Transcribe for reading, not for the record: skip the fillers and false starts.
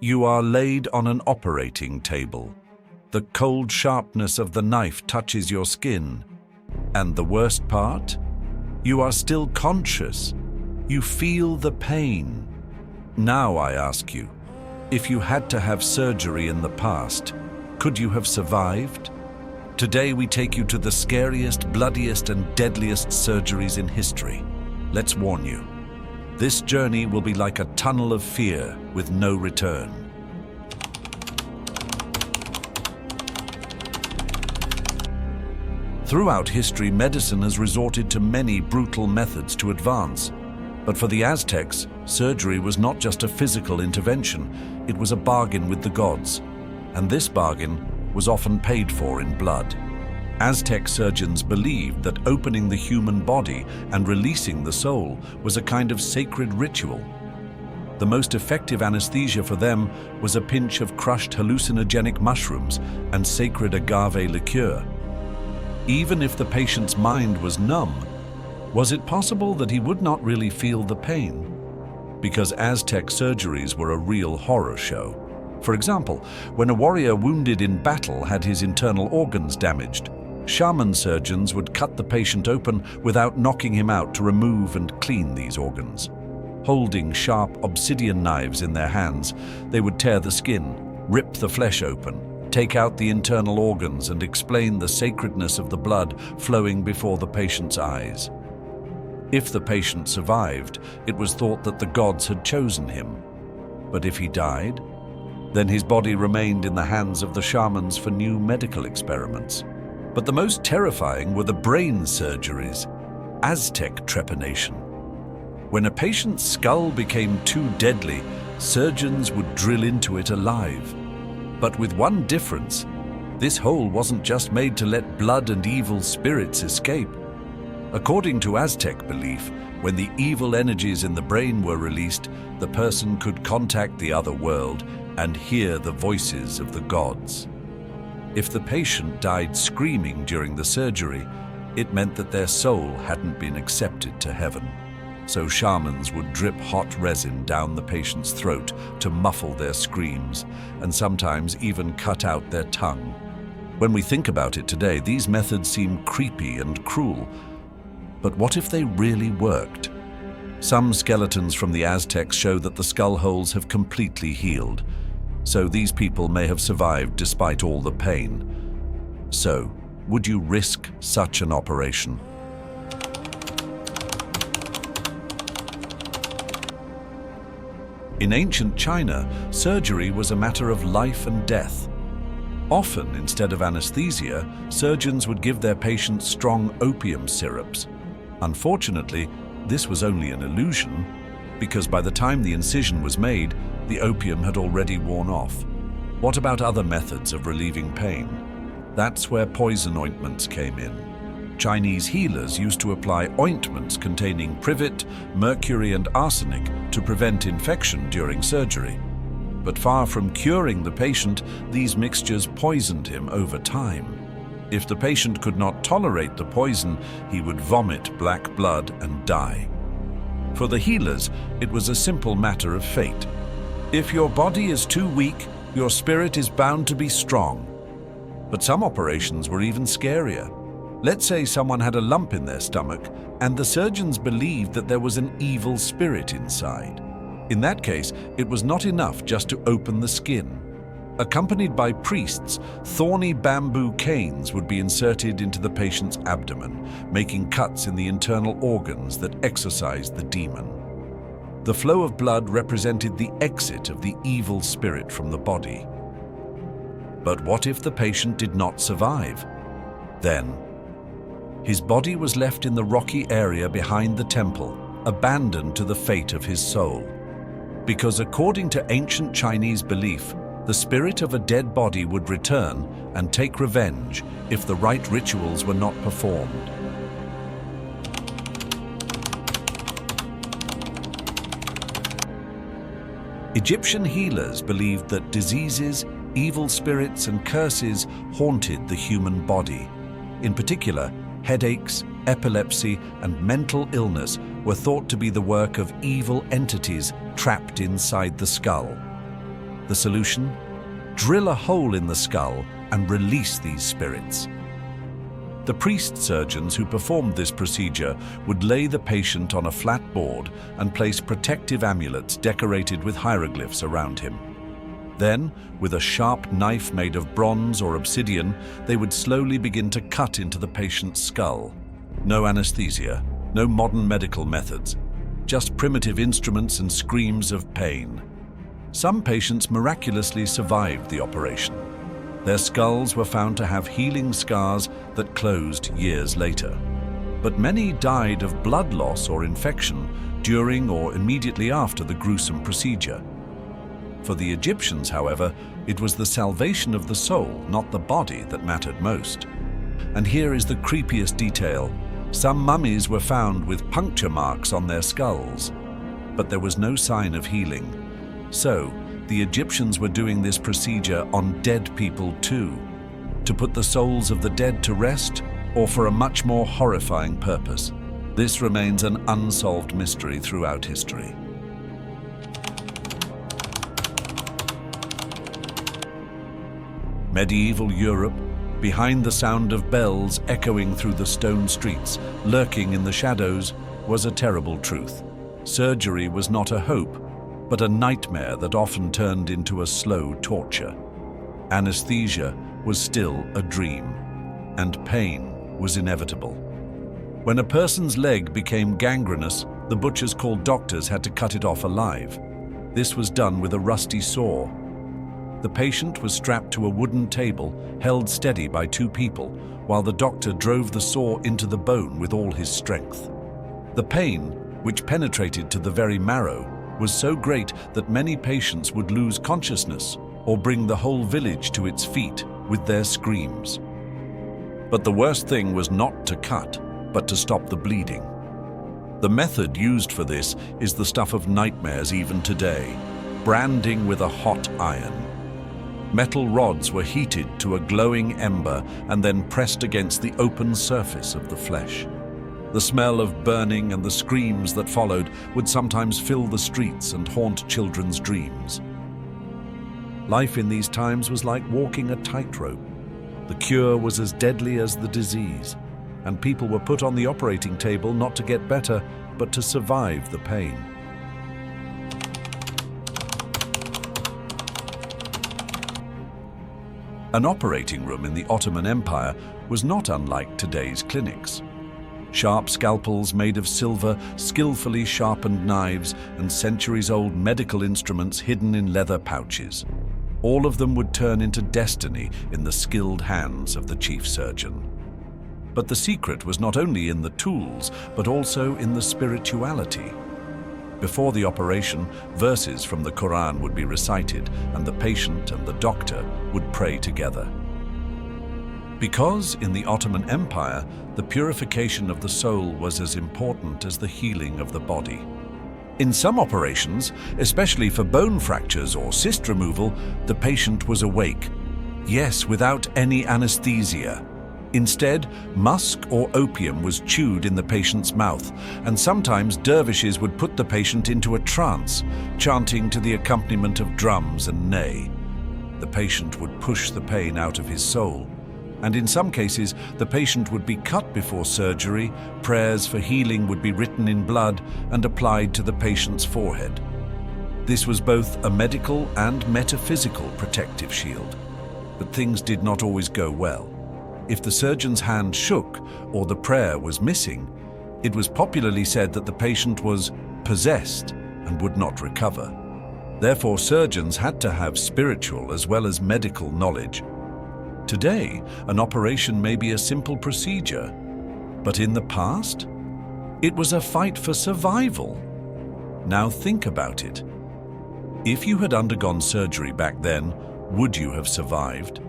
You are laid on an operating table. The cold sharpness of the knife touches your skin. And the worst part? You are still conscious. You feel the pain. Now I ask you, if you had to have surgery in the past, could you have survived? Today we take you to the scariest, bloodiest and deadliest surgeries in history. Let's warn you, this journey will be like a tunnel of fear with no return. Throughout history, medicine has resorted to many brutal methods to advance. But for the Aztecs, surgery was not just a physical intervention, it was a bargain with the gods. And this bargain was often paid for in blood. Aztec surgeons believed that opening the human body and releasing the soul was a kind of sacred ritual. The most effective anesthesia for them was a pinch of crushed hallucinogenic mushrooms and sacred agave liqueur. Even if the patient's mind was numb, was it possible that he would not really feel the pain? Because Aztec surgeries were a real horror show. For example, when a warrior wounded in battle had his internal organs damaged, shaman surgeons would cut the patient open without knocking him out to remove and clean these organs. Holding sharp obsidian knives in their hands, they would tear the skin, rip the flesh open, take out the internal organs and explain the sacredness of the blood flowing before the patient's eyes. If the patient survived, it was thought that the gods had chosen him. But if he died, then his body remained in the hands of the shamans for new medical experiments. But the most terrifying were the brain surgeries, Aztec trepanation. When a patient's skull became too deadly, surgeons would drill into it alive. But with one difference, this hole wasn't just made to let blood and evil spirits escape. According to Aztec belief, when the evil energies in the brain were released, the person could contact the other world and hear the voices of the gods. If the patient died screaming during the surgery, it meant that their soul hadn't been accepted to heaven. So shamans would drip hot resin down the patient's throat to muffle their screams, and sometimes even cut out their tongue. When we think about it today, these methods seem creepy and cruel. But what if they really worked? Some skeletons from the Aztecs show that the skull holes have completely healed, so these people may have survived despite all the pain. So, would you risk such an operation? In ancient China, surgery was a matter of life and death. Often, instead of anesthesia, surgeons would give their patients strong opium syrups. Unfortunately, this was only an illusion, because by the time the incision was made, the opium had already worn off. What about other methods of relieving pain? That's where poison ointments came in. Chinese healers used to apply ointments containing privet, mercury and arsenic to prevent infection during surgery. But far from curing the patient, these mixtures poisoned him over time. If the patient could not tolerate the poison, he would vomit black blood and die. For the healers, it was a simple matter of fate. If your body is too weak, your spirit is bound to be strong. But some operations were even scarier. Let's say someone had a lump in their stomach, and the surgeons believed that there was an evil spirit inside. In that case, it was not enough just to open the skin. Accompanied by priests, thorny bamboo canes would be inserted into the patient's abdomen, making cuts in the internal organs that exorcised the demon. The flow of blood represented the exit of the evil spirit from the body. But what if the patient did not survive? Then, his body was left in the rocky area behind the temple, abandoned to the fate of his soul. Because according to ancient Chinese belief, the spirit of a dead body would return and take revenge if the right rituals were not performed. Egyptian healers believed that diseases, evil spirits, and curses haunted the human body. In particular, headaches, epilepsy, and mental illness were thought to be the work of evil entities trapped inside the skull. The solution? Drill a hole in the skull and release these spirits. The priest surgeons who performed this procedure would lay the patient on a flat board and place protective amulets decorated with hieroglyphs around him. Then, with a sharp knife made of bronze or obsidian, they would slowly begin to cut into the patient's skull. No anesthesia, no modern medical methods, just primitive instruments and screams of pain. Some patients miraculously survived the operation. Their skulls were found to have healing scars that closed years later. But many died of blood loss or infection during or immediately after the gruesome procedure. For the Egyptians, however, it was the salvation of the soul, not the body, that mattered most. And here is the creepiest detail. Some mummies were found with puncture marks on their skulls, but there was no sign of healing. So, the Egyptians were doing this procedure on dead people too, to put the souls of the dead to rest, or for a much more horrifying purpose. This remains an unsolved mystery throughout history. Medieval Europe, behind the sound of bells echoing through the stone streets, lurking in the shadows, was a terrible truth. Surgery was not a hope, but a nightmare that often turned into a slow torture. Anesthesia was still a dream, and pain was inevitable. When a person's leg became gangrenous, the butchers called doctors had to cut it off alive. This was done with a rusty saw. The patient was strapped to a wooden table, held steady by two people, while the doctor drove the saw into the bone with all his strength. The pain, which penetrated to the very marrow, was so great that many patients would lose consciousness or bring the whole village to its feet with their screams. But the worst thing was not to cut, but to stop the bleeding. The method used for this is the stuff of nightmares even today: branding with a hot iron. Metal rods were heated to a glowing ember and then pressed against the open surface of the flesh. The smell of burning and the screams that followed would sometimes fill the streets and haunt children's dreams. Life in these times was like walking a tightrope. The cure was as deadly as the disease, and people were put on the operating table not to get better, but to survive the pain. An operating room in the Ottoman Empire was not unlike today's clinics. Sharp scalpels made of silver, skillfully sharpened knives, and centuries-old medical instruments hidden in leather pouches. All of them would turn into destiny in the skilled hands of the chief surgeon. But the secret was not only in the tools, but also in the spirituality. Before the operation, verses from the Quran would be recited, and the patient and the doctor would pray together. Because in the Ottoman Empire, the purification of the soul was as important as the healing of the body. In some operations, especially for bone fractures or cyst removal, the patient was awake. Yes, without any anesthesia. Instead, musk or opium was chewed in the patient's mouth, and sometimes dervishes would put the patient into a trance, chanting to the accompaniment of drums and neigh. The patient would push the pain out of his soul, and in some cases, the patient would be cut before surgery, prayers for healing would be written in blood and applied to the patient's forehead. This was both a medical and metaphysical protective shield. But things did not always go well. If the surgeon's hand shook or the prayer was missing, it was popularly said that the patient was possessed and would not recover. Therefore, surgeons had to have spiritual as well as medical knowledge. Today, an operation may be a simple procedure, but in the past, it was a fight for survival. Now think about it. If you had undergone surgery back then, would you have survived?